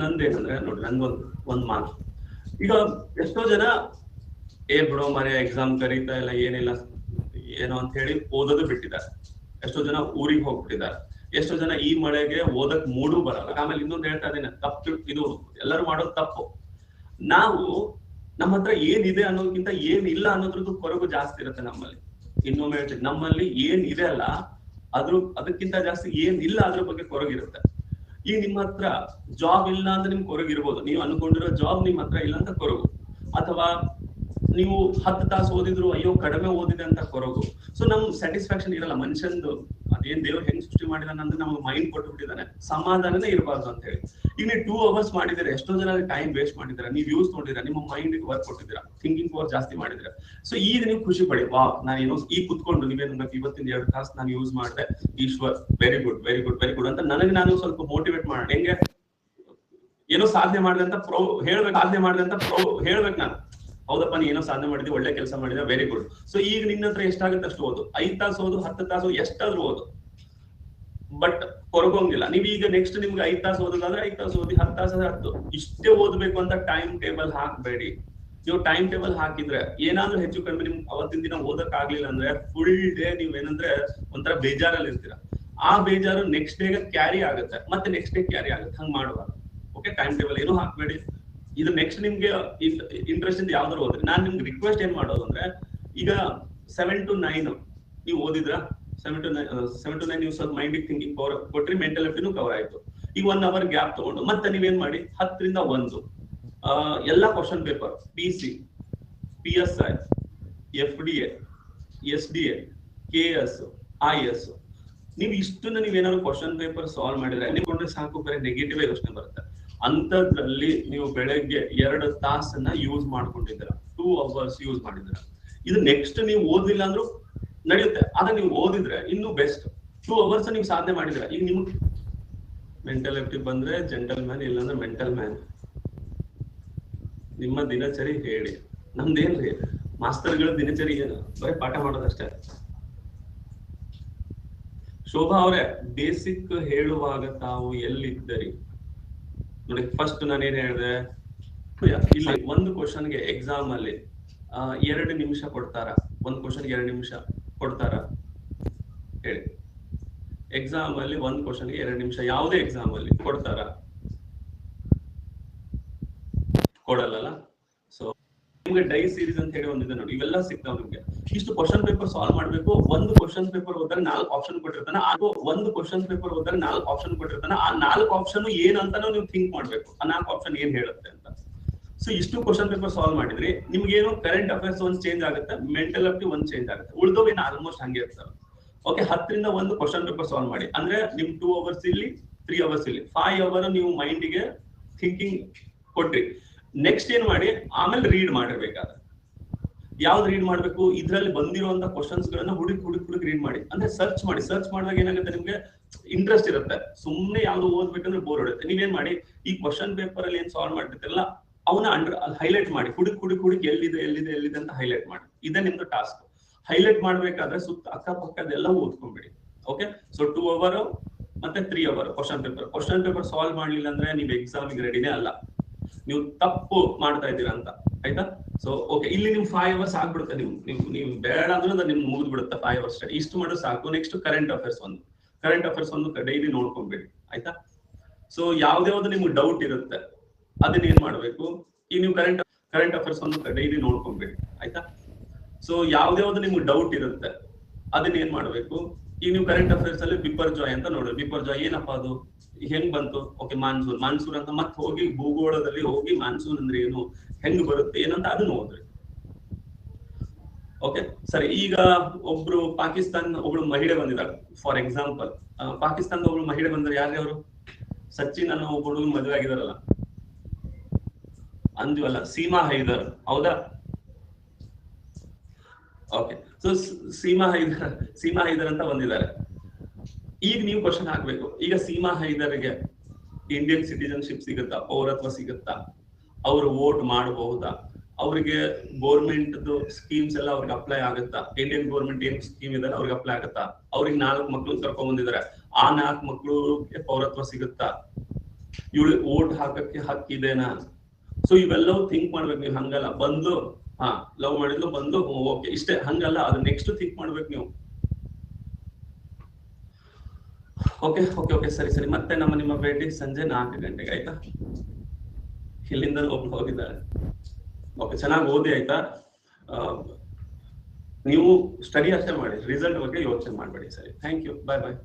ನಂದೇನಂದ್ರೆ ನೋಡಿ, ಒಂದ್ ಮಾತು. ಈಗ ಎಷ್ಟೋ ಜನ ಬಿಡೋ ಮರೆ ಎಕ್ಸಾಮ್ ಕರೀತಾ ಇಲ್ಲ ಏನಿಲ್ಲ ಏನೋ ಅಂತ ಹೇಳಿ ಓದೋದು ಬಿಟ್ಟಿದ್ದಾರೆ. ಎಷ್ಟೋ ಜನ ಊರಿಗೆ ಹೋಗ್ಬಿಟ್ಟಿದ್ದಾರೆ. ಎಷ್ಟೋ ಜನ ಈ ಮಳೆಗೆ ಓದಕ್ ಮೂಡು ಬರಲ್ಲ. ಆಮೇಲೆ ಇನ್ನೊಂದು ಹೇಳ್ತಾ ಇದ್ದೇನೆ, ತಪ್ಪು ಇದು ಎಲ್ಲರೂ ಮಾಡೋದು ತಪ್ಪು. ನಾವು ನಮ್ಮ ಹತ್ರ ಏನಿದೆ ಅನ್ನೋದಕ್ಕಿಂತ ಏನಿಲ್ಲ ಅನ್ನೋದ್ರದ್ದು ಕೊರಗು ಜಾಸ್ತಿ ಇರುತ್ತೆ ನಮ್ಮಲ್ಲಿ. ಇನ್ನೊಮ್ಮೆ ಹೇಳ್ತೀನಿ, ನಮ್ಮಲ್ಲಿ ಏನಿದೆ ಅಲ್ಲ ಅದಕ್ಕಿಂತ ಜಾಸ್ತಿ ಏನಿಲ್ಲ ಅದ್ರ ಬಗ್ಗೆ ಕೊರಗಿರುತ್ತೆ. ಈಗ ನಿಮ್ಮ ಹತ್ರ ಜಾಬ್ ಇಲ್ಲ ಅಂತ ನಿಮ್ಗೆ ಕೊರಗಿರ್ಬೋದು. ನೀವು ಅನ್ಕೊಂಡಿರೋ ಜಾಬ್ ನಿಮ್ ಹತ್ರ ಇಲ್ಲ ಅಂತ ಕೊರಗು. ಅಥವಾ ನೀವು 10 ತಾಸು ಓದಿದ್ರು ಅಯ್ಯೋ ಕಡಿಮೆ ಓದಿದೆ ಅಂತ ಕೊರಗು. ಸೊ ನಮ್ ಸ್ಯಾಟಿಸ್ಫ್ಯಾಕ್ಷನ್ ಇರಲ್ಲ. ಮನುಷ್ಯಂದು ಅದೇನ್ ದೇವ್ರು ಹೆಂಗ್ ಸೃಷ್ಟಿ ಮಾಡಿದಾನೆ ಅಂದ್ರೆ ನಮ್ಗೆ ಮೈಂಡ್ ಕೊಟ್ಟು ಬಿಟ್ಟಿದ್ದಾನೆ, ಸಮಾಧಾನನೇ ಇರಬಾರ್ದು ಅಂತ ಹೇಳಿ. ಈಗ ನೀವು 2 hours ಮಾಡಿದ್ರೆ ಎಷ್ಟೋ ಜನ ಟೈಮ್ ವೇಸ್ಟ್ ಮಾಡಿದ್ರೆ, ನೀವು ಯೂಸ್ ನೋಡಿದ್ರೆ, ನಿಮ್ಮ ಮೈಂಡ್ ವರ್ಕ್ ಕೊಟ್ಟಿದ್ದೀರಾ, ಥಿಂಕಿಂಗ್ ಪವರ್ ಜಾಸ್ತಿ ಮಾಡಿದ್ರೆ. ಸೊ ಈಗ ನೀವು ಖುಷಿ ಪಡಿ, ವಾ ನಾನು ಏನೋ ಈಗ ಕುತ್ಕೊಂಡು ನೀವೇನು ಇವತ್ತಿನ 2 ತಾಸು ನಾನು ಯೂಸ್ ಮಾಡಿದೆ, Ishwar very good very good very good ಅಂತ ನನಗೆ ನಾನು ಸ್ವಲ್ಪ ಮೋಟಿವೇಟ್ ಮಾಡೋಣ. ಹೆಂಗೆ ಏನೋ ಸಾಧನೆ ಮಾಡಿದೆ ಅಂತ ಹೇಳ್ಬೇಕು ನಾನು. ಹೌದಪ್ಪ ನೀ ಏನೋ ಸಾಧನೆ ಮಾಡಿದ್ವಿ, ಒಳ್ಳೆ ಕೆಲಸ ಮಾಡಿದ್ರೆ ವೆರಿ ಗುಡ್. ಸೊ ಈಗ ನಿನ್ನ ಹತ್ರ ಎಷ್ಟಾಗುತ್ತೆ ಅಷ್ಟು ಓದು, 5 ತಾಸು ಓದು, 10 ತಾಸು ಎಷ್ಟಾದ್ರೂ ಓದು, ಬಟ್ ಕೊರಗೋಂಗಿಲ್ಲ. ನೀವು ಈಗ ನೆಕ್ಸ್ಟ್ ನಿಮ್ಗೆ 5 ತಾಸು ಓದೋದಾದ್ರೆ 5 ತಾಸು ಓದಿ, 10 ತಾಸು 10 ಇಷ್ಟೇ ಓದ್ಬೇಕು ಅಂತ ಟೈಮ್ ಟೇಬಲ್ ಹಾಕ್ಬೇಡಿ. ನೀವು ಟೈಮ್ ಟೇಬಲ್ ಹಾಕಿದ್ರೆ ಏನಾದ್ರೂ ಹೆಚ್ಚು ಕಡಿಮೆ ನಿಮ್ಗೆ ಅವತ್ತಿನ ದಿನ ಓದಕ್ ಆಗ್ಲಿಲ್ಲ ಅಂದ್ರೆ ಫುಲ್ ಡೇ ನೀವೇನಂದ್ರೆ ಒಂಥರ ಬೇಜಾರಲ್ಲಿ ಇರ್ತೀರಾ. ಆ ಬೇಜಾರು ನೆಕ್ಸ್ಟ್ ಡೇಗೆ ಕ್ಯಾರಿ ಆಗುತ್ತೆ, ಮತ್ತೆ ನೆಕ್ಸ್ಟ್ ಡೇ ಕ್ಯಾರಿ ಆಗುತ್ತೆ. ಹಂಗ್ ಮಾಡುವಾಗ ಓಕೆ, ಟೈಮ್ ಟೇಬಲ್ ಏನು ಹಾಕ್ಬೇಡಿ. ಇದು ನೆಕ್ಸ್ಟ್ ನಿಮ್ಗೆ ಇಂಟ್ರೆಸ್ಟ್ ಇಂದ ಯಾವ್ದಾರು ಓದ್ರಿ. ನಾನ್ ನಿಮ್ಗೆ ರಿಕ್ವೆಸ್ಟ್ ಏನ್ ಮಾಡೋದು ಅಂದ್ರೆ, ಈಗ 7 to 9 ನೀವು ಓದಿದ್ರ, 7 to 9 ನೀವು ಸ್ವಲ್ಪ ಮೈಂಡ್ ಥಿಂಕಿಂಗ್ ಪವರ್ ಕೊಟ್ರಿ, ಮೆಂಟಲಿಟಿನೂ ಕವರ್ ಆಯ್ತು. ಈಗ 1 hour ಗ್ಯಾಪ್ ತಗೊಂಡು ಮತ್ತೆ ನೀವೇನ್ ಮಾಡಿ 10 ರಿಂದ 1 ಎಲ್ಲಾ question paper, PC, PSI, FDA, SDA, KS, IS, ನೀವು ಇಷ್ಟನ್ನ ನೀವೇನಾದ್ರು ಕ್ವಶನ್ ಪೇಪರ್ ಸಾಲ್ವ್ ಮಾಡಿದ್ರೆ ನಿಮ್ಗೊಂಡ್ರೆ ಸಾಕು, ಬೇರೆ ನೆಗೆಟಿವ್ ಯೋಚನೆ ಬರುತ್ತೆ. ಅಂತದ್ರಲ್ಲಿ ನೀವು ಬೆಳಗ್ಗೆ 2 ತಾಸನ್ನ ಯೂಸ್ ಮಾಡ್ಕೊಂಡಿದ್ದೀರಾ, 2 hours ಯೂಸ್ ಮಾಡಿದ್ದೀರಾ. ಇದು ನೆಕ್ಸ್ಟ್ ನೀವು ಓದಿಲ್ಲ ಅಂದ್ರೂ ನಡೆಯುತ್ತೆ, ಆದ್ರೆ ನೀವು ಓದಿದ್ರೆ ಇನ್ನೂ ಬೆಸ್ಟ್. 2 hours ನೀವು ಸಾಧನೆ ಮಾಡಿದ್ದೀರಾ. ಈಗ ನಿಮ್ಗೆ ಮೆಂಟಲಿಟಿ ಬಂದ್ರೆ ಜೆಂಟಲ್ ಮ್ಯಾನ್, ಇಲ್ಲಾಂದ್ರೆ ಮೆಂಟಲ್ ಮ್ಯಾನ್. ನಿಮ್ಮ ದಿನಚರಿ ಹೇಳಿ. ನಮ್ದೇನ್ರಿ ಮಾಸ್ತರ್ಗಳ ದಿನಚರಿ ಏನು, ಬರೀ ಪಾಠ ಮಾಡೋದಷ್ಟೇ. ಶೋಭಾ ಅವರೇ, ಬೇಸಿಕ್ ಹೇಳುವಾಗ ತಾವು ಎಲ್ಲಿದ್ದರಿ ನೋಡಿ. ಫಸ್ಟ್ ನಾನೇನ್ ಹೇಳಿದೆ, ಇಲ್ಲಿ ಒಂದು ಕ್ವಶನ್ಗೆ ಎಕ್ಸಾಮ್ ಅಲ್ಲಿ 2 ನಿಮಿಷ ಕೊಡ್ತಾರ? ಒಂದು ಕ್ವಶನ್ಗೆ 2 ನಿಮಿಷ ಕೊಡ್ತಾರ ಹೇಳಿ? ಎಕ್ಸಾಮ್ ಅಲ್ಲಿ ಒಂದು ಕ್ವಶನ್ಗೆ 2 ನಿಮಿಷ ಯಾವುದೇ ಎಕ್ಸಾಮ್ ಅಲ್ಲಿ ಕೊಡ್ತಾರ? ಕೊಡಲ್ಲ. ಸೊ ನಿಮ್ಗೆ ಡೈ ಸೀರೀಸ್ ಅಂತ ಹೇಳಿ ಒಂದಿದೆ ನೋಡಿ, ಇವೆಲ್ಲ ಸಿಗ್ತಾವ್ ನಿಮ್ಗೆ. ಇಷ್ಟು ಕ್ವಶನ್ ಪೇಪರ್ ಸಾಲ್ವ್ ಮಾಡ್ಬೇಕು. ಒಂದು ಕ್ವಶನ್ ಪೇಪರ್ ಓದಿದ್ರೆ 4 ಆಪ್ಷನ್ ಕೊಟ್ಟಿರ್ತಾನೆ. ಅದು ಒಂದು ಕ್ವಶನ್ ಪೇಪರ್ ಓದಿದ್ರೆ 4 ಆಪ್ಷನ್ ಕೊಟ್ಟಿರ್ತಾನೆ. ಆ 4 ಆಪ್ಷನ್ ಏನಂತಾನೂ ನೀವು ಥಿಂಕ್ ಮಾಡ್ಬೇಕು, ಆ 4 ಆಪ್ಷನ್ ಏನ್ ಹೇಳುತ್ತೆ ಅಂತ. ಸೊ ಇಷ್ಟು ಕ್ವಶನ್ ಪೇಪರ್ ಸಾಲ್ವ್ ಮಾಡಿದ್ರಿ, ನಿಮ್ಗೇನು ಕರೆಂಟ್ ಅಫೇರ್ಸ್ ಒಂದು ಚೇಂಜ್ ಆಗುತ್ತೆ, ಮೆಂಟಲಿಟಿ ಒಂದು ಚೇಂಜ್ ಆಗುತ್ತೆ, ಉಳಿದವು ಏನು ಆಲ್ಮೋಸ್ಟ್ ಹಂಗೆ ಇರ್ತವೆ. ಓಕೆ, 10 ರಿಂದ 1 ಕ್ವಶನ್ ಪೇಪರ್ ಸಾಲ್ವ್ ಮಾಡಿ ಅಂದ್ರೆ ನಿಮ್ 2 hours ಇಲ್ಲಿ, 3 hours ಇಲ್ಲಿ, 5 hour ನೀವು ಮೈಂಡಿಗೆ ಥಿಂಕಿಂಗ್ ಕೊಟ್ರಿ. ನೆಕ್ಸ್ಟ್ ಏನ್ ಮಾಡಿ, ಆಮೇಲೆ ರೀಡ್ ಮಾಡಿರ್ಬೇಕಾದ್ರೆ ಯಾವ್ದು ರೀಡ್ ಮಾಡ್ಬೇಕು, ಇದ್ರಲ್ಲಿ ಬಂದಿರುವಂತ ಕ್ವಶನ್ಸ್ ಗಳನ್ನ ಹುಡುಕಿ ರೀಡ್ ಮಾಡಿ. ಅಂದ್ರೆ ಸರ್ಚ್ ಮಾಡಿದಾಗ ಏನಾಗುತ್ತೆ, ನಿಮ್ಗೆ ಇಂಟ್ರೆಸ್ಟ್ ಇರುತ್ತೆ. ಸುಮ್ನೆ ಯಾವ್ದು ಓದ್ಬೇಕಂದ್ರೆ ಬೋರ್ ಹೊಡುತ್ತೆ. ನೀವೇನ್ ಮಾಡಿ, ಈ ಕ್ವಶನ್ ಪೇಪರ್ ಅಲ್ಲಿ ಏನ್ ಸಾಲ್ವ್ ಮಾಡ್ತಿರ್ತಿರಲ್ಲ ಅವನ್ನ ಹೈಲೈಟ್ ಮಾಡಿ, ಹುಡುಕಿ ಎಲ್ಲಿದೆ ಅಂತ ಹೈಲೈಟ್ ಮಾಡಿ. ಇದೇ ನಿಮ್ದು ಟಾಸ್ಕ್. ಹೈಲೈಟ್ ಮಾಡ್ಬೇಕಾದ್ರೆ ಸುತ್ತ ಅಕ್ಕಪಕ್ಕದೆಲ್ಲ ಓದ್ಕೊಂಡ್ಬಿಡಿ. ಓಕೆ, ಸೊ 2 hour ಮತ್ತೆ 3 hour ಕ್ವಶನ್ ಪೇಪರ್ ಸಾಲ್ವ್ ಮಾಡ್ಲಿಲ್ಲ ಅಂದ್ರೆ ನೀವು ಎಕ್ಸಾಮಿಗೆ ರೆಡಿನೇ ಅಲ್ಲ, ನೀವು ತಪ್ಪು ಮಾಡ್ತಾ ಇದ್ದೀರಾ ಅಂತ. ಆಯ್ತಾ? ಸೊ ಓಕೆ, ಇಲ್ಲಿ ನಿಮ್ 5 hours ಆಗ್ಬಿಡುತ್ತೆ. ನೀವು ಬೇಡ ಅಂದ್ರೆ ನಿಮ್ಗೆ ಮುಗಿದ್ ಬಿಡುತ್ತೆ 5 hours ಸ್ಟಡಿ. ಇಷ್ಟು ಮಾಡೋದು ಸಾಕು. ನೆಕ್ಸ್ಟ್ ಕರೆಂಟ್ ಅಫೇರ್ಸ್ ಒಂದು ಡೈಲಿ ನೋಡ್ಕೊಂಡ್ಬಿಡಿ. ಆಯ್ತಾ? ಸೊ ಯಾವ್ದಾವ್ದು ನಿಮ್ಗೆ ಡೌಟ್ ಇರುತ್ತೆ ಅದನ್ನ ಏನ್ ಮಾಡ್ಬೇಕು, ಈಗ ನೀವು ಕರೆಂಟ್ ಅಫೇರ್ಸ್ ಒಂದು ಡೈಲಿ ನೋಡ್ಕೊಂಡ್ಬಿಡಿ. ಆಯ್ತಾ? ಸೊ ಯಾವ್ದಾವ್ದು ನಿಮ್ಗೆ ಡೌಟ್ ಇರುತ್ತೆ ಅದನ್ನ ಏನ್ ಮಾಡ್ಬೇಕು, ಈಗ ನೀವು ಕರೆಂಟ್ ಅಫೇರ್ಸ್ ಅಲ್ಲಿ ಬಿಪರ್ಜಾಯ್ ಅಂತ ನೋಡ್ರಿ. ಬಿಪರ್ಜಾಯ್ ಏನಪ್ಪಾ, ಅದು ಹೆಂಗ್ ಬಂತು? ಓಕೆ, ಮಾನ್ಸೂನ್ ಅಂತ ಮತ್ತೆ ಹೋಗಿ ಭೂಗೋಳದಲ್ಲಿ ಹೋಗಿ ಮಾನ್ಸೂನ್ ಅಂದ್ರೆ ಏನು, ಹೆಂಗ್ ಬರುತ್ತೆ ಏನಂತ ಅದನ್ನ ಓದ್ರಿ. ಓಕೆ ಸರಿ. ಈಗ ಒಬ್ಳು ಮಹಿಳೆ ಬಂದಿದ್ದಾರೆ. ಫಾರ್ ಎಕ್ಸಾಂಪಲ್, ಪಾಕಿಸ್ತಾನದ ಒಬ್ಳು ಮಹಿಳೆ ಬಂದ್ರೆ ಯಾರೇ ಅವರು? ಸಚಿನ್ ಅನ್ನೋ ಒಬ್ಬಳು ಮದುವೆ ಆಗಿದಾರಲ್ಲ, ಅಂದ್ವಲ್ಲ, ಸೀಮಾ ಹೈದರ್, ಹೌದಾ? ಓಕೆ, ಸೊ ಸೀಮಾ ಹೈದರ್ ಅಂತ ಬಂದಿದ್ದಾರೆ. ಈಗ ನೀವು ಕ್ವಶನ್ ಹಾಕ್ಬೇಕು, ಈಗ ಸೀಮಾ ಹೈದರ್ಗೆ ಇಂಡಿಯನ್ ಸಿಟಿಜನ್ಶಿಪ್ ಸಿಗುತ್ತಾ, ಪೌರತ್ವ ಸಿಗುತ್ತಾ, ಅವ್ರು ವೋಟ್ ಮಾಡಬಹುದಾ, ಅವ್ರಿಗೆ ಗೌರ್ಮೆಂಟ್ ಸ್ಕೀಮ್ಸ್ ಎಲ್ಲ ಅವ್ರಿಗೆ ಅಪ್ಲೈ ಆಗುತ್ತಾ, ಇಂಡಿಯನ್ ಗೌರ್ಮೆಂಟ್ ಏನ್ ಸ್ಕೀಮ್ ಇದೆ ಅವ್ರಿಗೆ ಅಪ್ಲೈ ಆಗುತ್ತಾ, ಅವ್ರಿಗೆ 4 ಮಕ್ಳು ಕರ್ಕೊಂಡ್ ಬಂದಿದ್ದಾರೆ, ಆ 4 ಮಕ್ಳಿಗೆ ಪೌರತ್ವ ಸಿಗುತ್ತಾ, ಇವಳು ಓಟ್ ಹಾಕಕ್ಕೆ ಹಕ್ಕಿದೇನಾ? ಸೊ ಇವೆಲ್ಲವೂ ಥಿಂಕ್ ಮಾಡ್ಬೇಕು ನೀವು. ಹಂಗಲ್ಲ ಬಂದು ಲವ್ ಮಾಡಿದ್ಲು ಬಂದು ಓಕೆ ಇಷ್ಟೇ, ಹಂಗಲ್ಲ, ಅದು ನೆಕ್ಸ್ಟ್ ಥಿಂಕ್ ಮಾಡ್ಬೇಕು ನೀವು. ಓಕೆ ಓಕೆ ಓಕೆ ಸರಿ ಸರಿ, ಮತ್ತೆ ನಿಮ್ಮ ಭೇಟಿ ಸಂಜೆ 4 ಗಂಟೆಗೆ ಆಯ್ತಾ? ಇಲ್ಲಿಂದ ಒಬ್ರು ಹೋಗಿದ್ದಾರೆ. ಓಕೆ, ಚೆನ್ನಾಗಿ ಓದಿ ಆಯ್ತಾ? ನೀವು ಸ್ಟಡಿ ಅಷ್ಟೇ ಮಾಡಿ, ರಿಸಲ್ಟ್ ಬಗ್ಗೆ ಯೋಚನೆ ಮಾಡಬೇಡಿ. ಸರಿ, ಥ್ಯಾಂಕ್ ಯು, ಬಾಯ್ ಬಾಯ್.